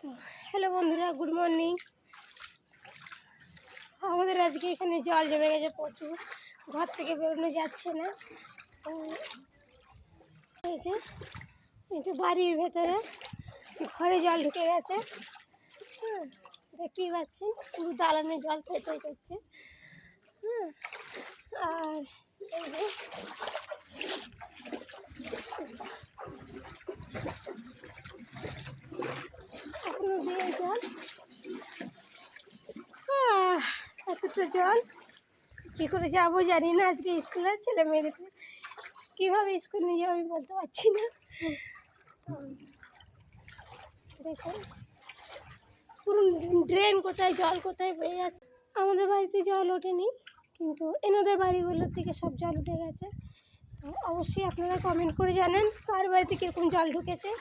তো হ্যালো বন্ধুরা, good morning. আমাদের আজকে এখানে জল জমে গেছে প্রচুর, ঘর থেকে বেরোনো যাচ্ছে না। এই যে এটা বাড়ির ভেতরে ঘরে জল ঢুকে গেছে। দেখতেই পাচ্ছেন পুরো দালানে জল থই থই করছে। আর এই যে এখনো দিয়ে জল, এতটা জল কী করে যাবো জানি না। আজকে স্কুলের ছেলে মেয়েদেরকে কীভাবে স্কুল নিয়ে যাবো আমি বলতে পারছি না। দেখুন পুরো ড্রেন কোথায়, জল কোথায় বয়ে যাচ্ছে। আমাদের বাড়িতে জল ওঠেনি, কিন্তু এনাদের বাড়িগুলোর থেকে সব জল উঠে গেছে। তো অবশ্যই আপনারা কমেন্ট করে জানেন কার বাড়িতে কীরকম জল ঢুকেছে।